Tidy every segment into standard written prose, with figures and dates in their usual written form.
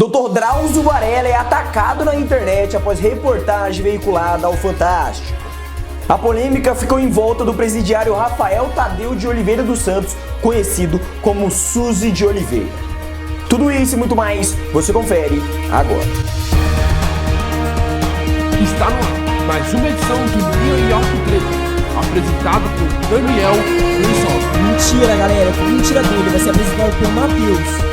Dr. Drauzio Varela é atacado na internet após reportagem veiculada ao Fantástico. A polêmica ficou em volta do presidiário Rafael Tadeu de Oliveira dos Santos, conhecido como Suzy de Oliveira. Tudo isso e muito mais, você confere agora. Está no ar mais uma edição do New York Treta, apresentado por Daniel Wilson. Mentira, galera, que mentira dele, vai ser apresentado por Matheus.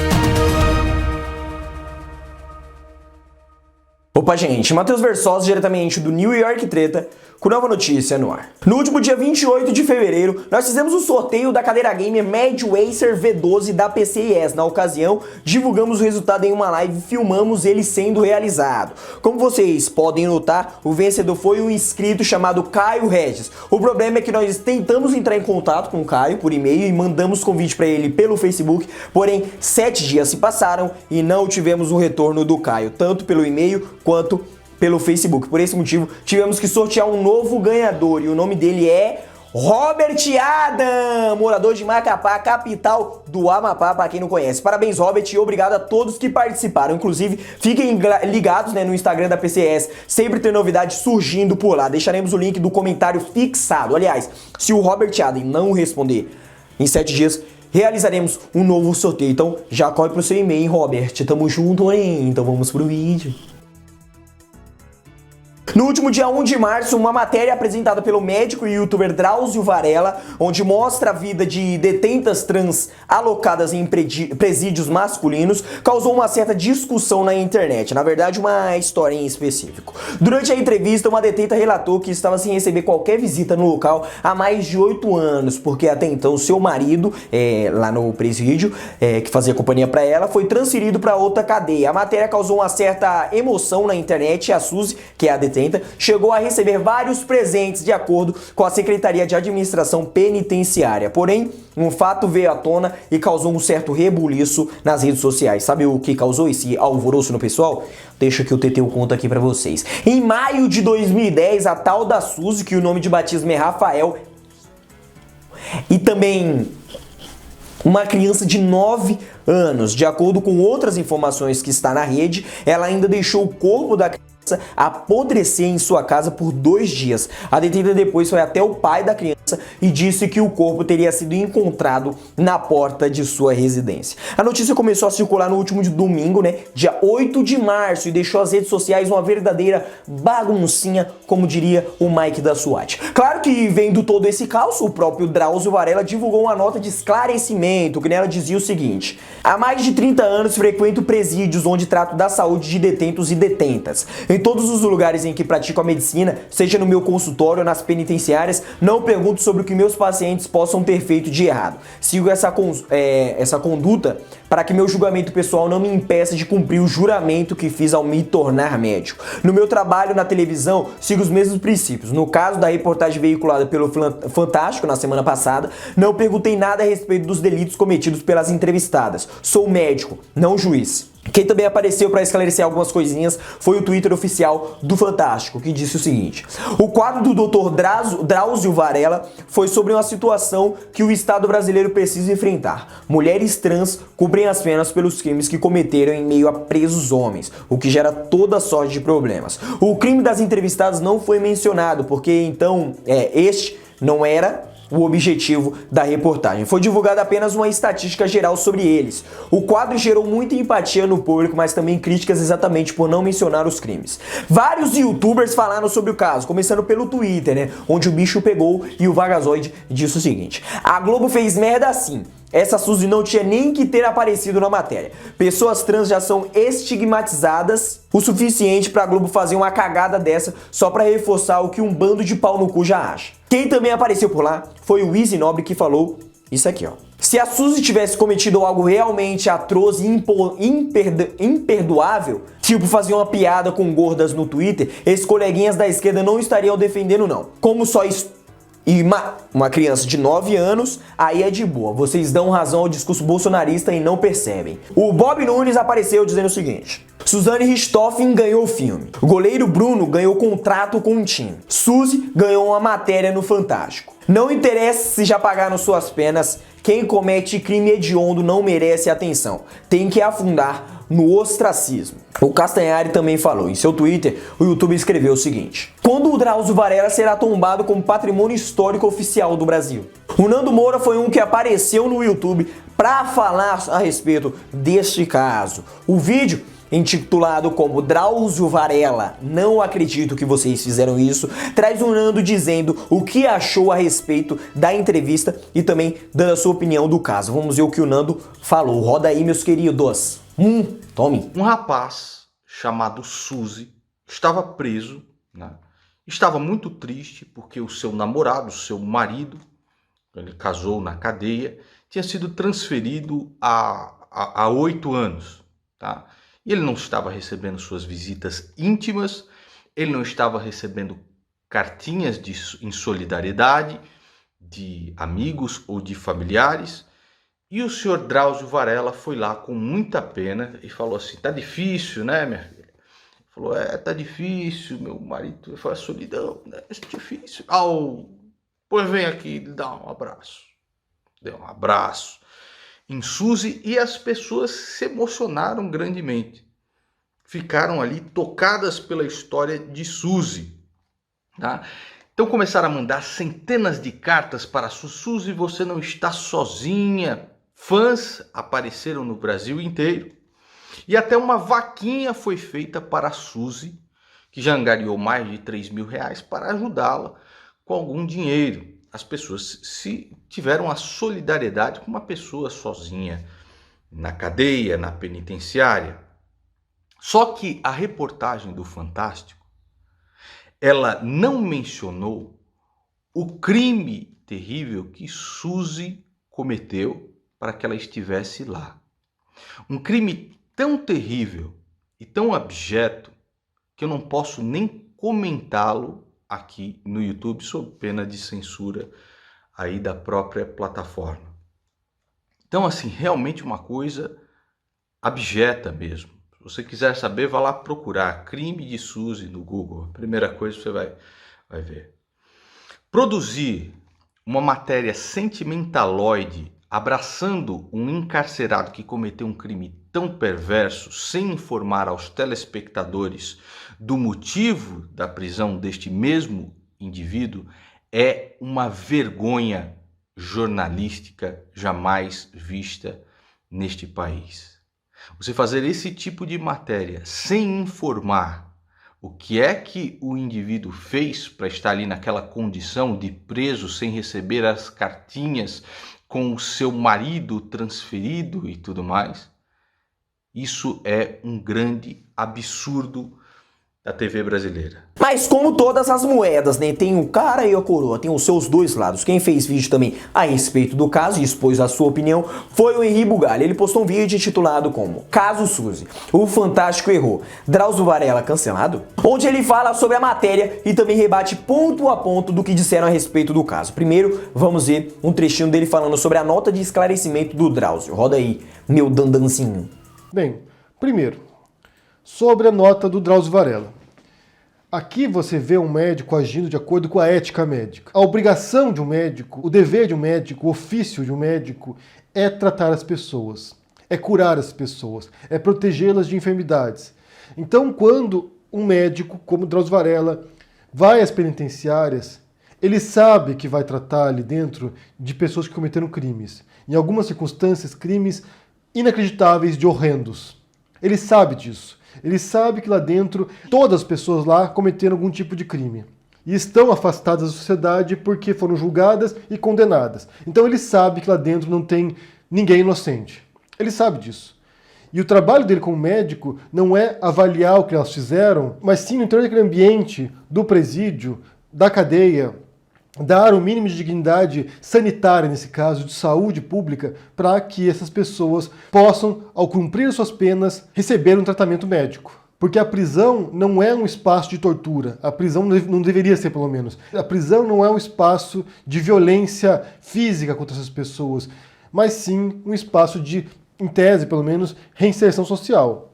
Opa, gente, Matheus Versosa, diretamente do New York Treta, com nova notícia no ar. No último dia 28 de fevereiro, nós fizemos o sorteio da cadeira gamer Magic Acer V12 da PCIS. Na ocasião, divulgamos o resultado em uma live e filmamos ele sendo realizado. Como vocês podem notar, o vencedor foi um inscrito chamado Caio Regis. O problema é que nós tentamos entrar em contato com o Caio por e-mail e mandamos convite para ele pelo Facebook, porém 7 dias se passaram e não tivemos o retorno do Caio, tanto pelo e-mail quanto pelo Facebook. Por esse motivo, tivemos que sortear um novo ganhador e o nome dele é Robert Adam, morador de Macapá, capital do Amapá, para quem não conhece. Parabéns, Robert, e obrigado a todos que participaram. Inclusive, fiquem ligados, no Instagram da PCS, sempre tem novidade surgindo por lá. Deixaremos o link do comentário fixado. Aliás, se o Robert Adam não responder em 7 dias, realizaremos um novo sorteio. Então, já corre pro seu e-mail, hein, Robert? Tamo junto, hein? Então vamos pro vídeo. No último dia 1 de março, uma matéria apresentada pelo médico e youtuber Drauzio Varela, onde mostra a vida de detentas trans alocadas em presídios masculinos, causou uma certa discussão na internet, na verdade uma história em específico. Durante a entrevista, uma detenta relatou que estava sem receber qualquer visita no local há mais de 8 anos, porque até então seu marido, lá no presídio, que fazia companhia para ela, foi transferido para outra cadeia. A matéria causou uma certa emoção na internet e a Suzy, que é a detenta, chegou a receber vários presentes de acordo com a Secretaria de Administração Penitenciária. Porém, um fato veio à tona e causou um certo rebuliço nas redes sociais. Sabe o que causou esse alvoroço no pessoal? Deixa que o TT conta aqui pra vocês. Em maio de 2010, a tal da Suzy, que o nome de batismo é Rafael, e também uma criança de 9 anos, de acordo com outras informações que está na rede, ela ainda deixou o corpo da criança apodrecer em sua casa por 2 dias. A detenta depois foi até o pai da criança e disse que o corpo teria sido encontrado na porta de sua residência. A notícia começou a circular no último domingo, dia 8 de março, e deixou as redes sociais uma verdadeira baguncinha, como diria o Mike da SWAT. Claro que, vendo todo esse caos, o próprio Drauzio Varela divulgou uma nota de esclarecimento, que nela dizia o seguinte: há mais de 30 anos frequento presídios onde trato da saúde de detentos e detentas. Em todos os lugares em que pratico a medicina, seja no meu consultório ou nas penitenciárias, não pergunto sobre o que meus pacientes possam ter feito de errado. Sigo essa conduta para que meu julgamento pessoal não me impeça de cumprir o juramento que fiz ao me tornar médico. No meu trabalho na televisão, sigo os mesmos princípios. No caso da reportagem veiculada pelo Fantástico na semana passada, não perguntei nada a respeito dos delitos cometidos pelas entrevistadas. Sou médico, não juiz. Quem também apareceu para esclarecer algumas coisinhas foi o Twitter oficial do Fantástico, que disse o seguinte: o quadro do Dr. Drauzio Varela foi sobre uma situação que o Estado brasileiro precisa enfrentar. Mulheres trans cumprem as penas pelos crimes que cometeram em meio a presos homens, o que gera toda sorte de problemas. O crime das entrevistadas não foi mencionado, porque então este não era o objetivo da reportagem. Foi divulgada apenas uma estatística geral sobre eles. O quadro gerou muita empatia no público, mas também críticas exatamente por não mencionar os crimes. Vários youtubers falaram sobre o caso, começando pelo Twitter, onde o bicho pegou e o Vagazoide disse o seguinte: a Globo fez merda assim. Essa Suzy não tinha nem que ter aparecido na matéria. Pessoas trans já são estigmatizadas o suficiente pra Globo fazer uma cagada dessa só pra reforçar o que um bando de pau no cu já acha. Quem também apareceu por lá foi o Easy Nobre, que falou isso aqui, ó. Se a Suzy tivesse cometido algo realmente atroz e imperdoável, tipo fazer uma piada com gordas no Twitter, esses coleguinhas da esquerda não estariam defendendo, não. Como só e uma criança de 9 anos, aí é de boa. Vocês dão razão ao discurso bolsonarista e não percebem. O Bob Nunes apareceu dizendo o seguinte: Suzane Richthofen ganhou o filme. O goleiro Bruno ganhou contrato com um time. Suzy ganhou uma matéria no Fantástico. Não interessa se já pagaram suas penas, quem comete crime hediondo não merece atenção. Tem que afundar no ostracismo. O Castanhari também falou. Em seu Twitter, o YouTube escreveu o seguinte: quando o Drauzio Varela será tombado como patrimônio histórico oficial do Brasil? O Nando Moura foi um que apareceu no YouTube para falar a respeito deste caso. O vídeo, intitulado como Drauzio Varela, não acredito que vocês fizeram isso, traz o Nando dizendo o que achou a respeito da entrevista e também dando a sua opinião do caso. Vamos ver o que o Nando falou. Roda aí, meus queridos. Tome. Um rapaz chamado Suzy estava preso, né? Estava muito triste porque o seu namorado, o seu marido, ele casou na cadeia, tinha sido transferido há 8 anos, tá? E ele não estava recebendo suas visitas íntimas, ele não estava recebendo cartinhas em solidariedade de amigos ou de familiares. E o senhor Drauzio Varela foi lá com muita pena e falou assim: tá difícil, né, minha filha? Ele falou: tá difícil, meu marido. Foi a solidão, né? É difícil. Pois vem aqui e dá um abraço. Deu um abraço em Suzy e as pessoas se emocionaram grandemente. Ficaram ali tocadas pela história de Suzy, tá? Então começaram a mandar centenas de cartas para Suzy, você não está sozinha. Fãs apareceram no Brasil inteiro. E até uma vaquinha foi feita para a Suzy, que já angariou mais de R$3.000 para ajudá-la com algum dinheiro. As pessoas tiveram a solidariedade com uma pessoa sozinha na cadeia, na penitenciária. Só que a reportagem do Fantástico, ela não mencionou o crime terrível que Suzy cometeu para que ela estivesse lá. Um crime tão terrível e tão abjeto que eu não posso nem comentá-lo aqui no YouTube sob pena de censura aí da própria plataforma. Então, assim, realmente uma coisa abjeta mesmo. Se você quiser saber, vá lá procurar crime de Suzy no Google. A primeira coisa que você vai ver. Produzir uma matéria sentimentaloide abraçando um encarcerado que cometeu um crime tão perverso, sem informar aos telespectadores do motivo da prisão deste mesmo indivíduo, é uma vergonha jornalística jamais vista neste país. Você fazer esse tipo de matéria sem informar o que é que o indivíduo fez para estar ali naquela condição de preso, sem receber as cartinhas com o seu marido transferido e tudo mais, isso é um grande absurdo da TV brasileira. Mas como todas as moedas, né, tem o cara e a coroa, tem os seus dois lados. Quem fez vídeo também a respeito do caso e expôs a sua opinião foi o Henri Bugalho. Ele postou um vídeo intitulado como Caso Suzy, o Fantástico errou, Drauzio Varela cancelado, onde ele fala sobre a matéria e também rebate ponto a ponto do que disseram a respeito do caso. Primeiro, vamos ver um trechinho dele falando sobre a nota de esclarecimento do Drauzio. Roda aí, meu dandancinho. Bem, primeiro, sobre a nota do Drauzio Varela. Aqui você vê um médico agindo de acordo com a ética médica. A obrigação de um médico, o dever de um médico, o ofício de um médico é tratar as pessoas, é curar as pessoas, é protegê-las de enfermidades. Então, quando um médico, como Drauzio Varela, vai às penitenciárias, ele sabe que vai tratar ali dentro de pessoas que cometeram crimes. Em algumas circunstâncias, crimes inacreditáveis de horrendos. Ele sabe disso. Ele sabe que lá dentro, todas as pessoas lá cometeram algum tipo de crime. E estão afastadas da sociedade porque foram julgadas e condenadas. Então ele sabe que lá dentro não tem ninguém inocente. Ele sabe disso. E o trabalho dele como médico não é avaliar o que elas fizeram, mas sim, no interior daquele ambiente do presídio, da cadeia, dar o mínimo de dignidade sanitária, nesse caso, de saúde pública, para que essas pessoas possam, ao cumprir suas penas, receber um tratamento médico. Porque a prisão não é um espaço de tortura. A prisão não deveria ser, pelo menos. A prisão não é um espaço de violência física contra essas pessoas, mas sim um espaço de, em tese, pelo menos, reinserção social.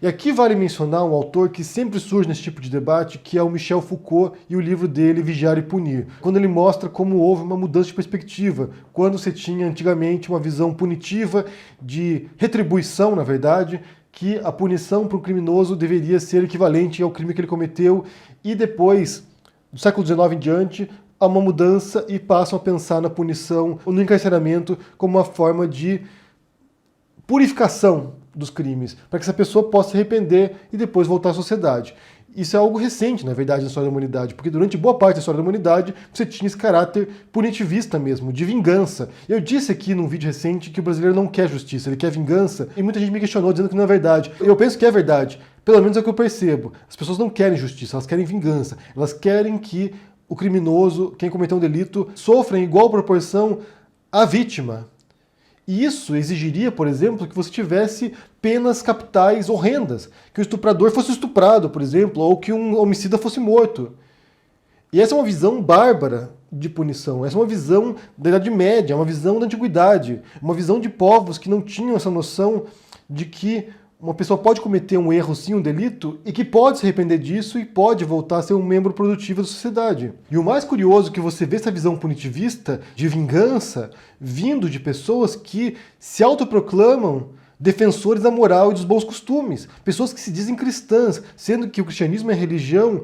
E aqui vale mencionar um autor que sempre surge nesse tipo de debate, que é o Michel Foucault e o livro dele, Vigiar e Punir, quando ele mostra como houve uma mudança de perspectiva, quando você tinha antigamente uma visão punitiva, de retribuição, na verdade, que a punição para um criminoso deveria ser equivalente ao crime que ele cometeu, e depois, do século XIX em diante, há uma mudança e passam a pensar na punição ou no encarceramento como uma forma de purificação dos crimes, para que essa pessoa possa se arrepender e depois voltar à sociedade. Isso é algo recente, na verdade, na história da humanidade, porque durante boa parte da história da humanidade você tinha esse caráter punitivista mesmo, de vingança. Eu disse aqui num vídeo recente que o brasileiro não quer justiça, ele quer vingança, e muita gente me questionou dizendo que não é verdade. Eu penso que é verdade, pelo menos é o que eu percebo. As pessoas não querem justiça, elas querem vingança. Elas querem que o criminoso, quem cometeu um delito, sofra em igual proporção à vítima. E isso exigiria, por exemplo, que você tivesse penas capitais horrendas, que o estuprador fosse estuprado, por exemplo, ou que um homicida fosse morto. E essa é uma visão bárbara de punição, essa é uma visão da Idade Média, uma visão da Antiguidade, uma visão de povos que não tinham essa noção de que uma pessoa pode cometer um erro, sim, um delito, e que pode se arrepender disso e pode voltar a ser um membro produtivo da sociedade. E o mais curioso é que você vê essa visão punitivista de vingança vindo de pessoas que se autoproclamam defensores da moral e dos bons costumes. Pessoas que se dizem cristãs, sendo que o cristianismo é a religião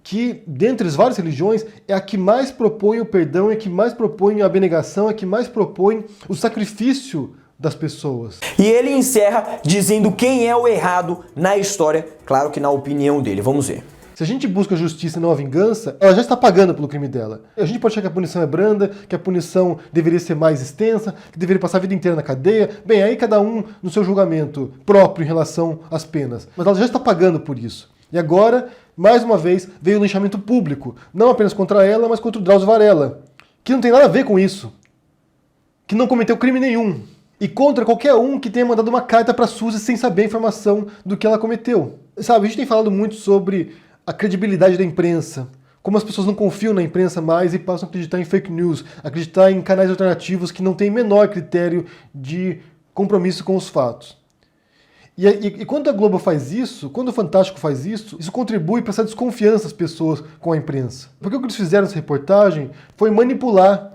que, dentre as várias religiões, é a que mais propõe o perdão, é a que mais propõe a abnegação, é a que mais propõe o sacrifício das pessoas. E ele encerra dizendo quem é o errado na história, claro que na opinião dele. Vamos ver. Se a gente busca justiça e não a vingança, ela já está pagando pelo crime dela. A gente pode achar que a punição é branda, que a punição deveria ser mais extensa, que deveria passar a vida inteira na cadeia. Bem, aí cada um no seu julgamento próprio em relação às penas. Mas ela já está pagando por isso. E agora, mais uma vez, veio o linchamento público. Não apenas contra ela, mas contra o Drauzio Varella, que não tem nada a ver com isso. Que não cometeu crime nenhum. E contra qualquer um que tenha mandado uma carta para a Suzy sem saber a informação do que ela cometeu. Sabe, a gente tem falado muito sobre a credibilidade da imprensa, como as pessoas não confiam na imprensa mais e passam a acreditar em fake news, acreditar em canais alternativos que não têm menor critério de compromisso com os fatos. E quando a Globo faz isso, quando o Fantástico faz isso contribui para essa desconfiança das pessoas com a imprensa. Porque o que eles fizeram nessa reportagem foi manipular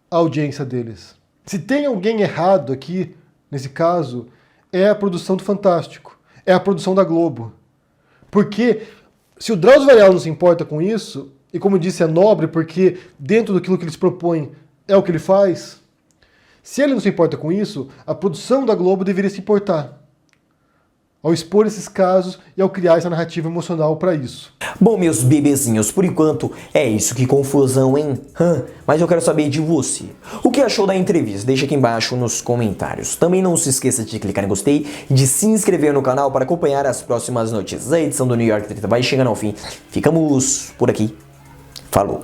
a audiência deles. Se tem alguém errado aqui, nesse caso, é a produção do Fantástico, é a produção da Globo. Porque se o Drauzio Varella não se importa com isso, e como eu disse, é nobre porque dentro daquilo que eles propõem é o que ele faz, se ele não se importa com isso, a produção da Globo deveria se importar ao expor esses casos e ao criar essa narrativa emocional para isso. Bom, meus bebezinhos, por enquanto é isso. Que confusão, hein? Mas eu quero saber de você. O que achou da entrevista? Deixa aqui embaixo nos comentários. Também não se esqueça de clicar em gostei e de se inscrever no canal para acompanhar as próximas notícias. A edição do New York 30 vai chegando ao fim. Ficamos por aqui. Falou!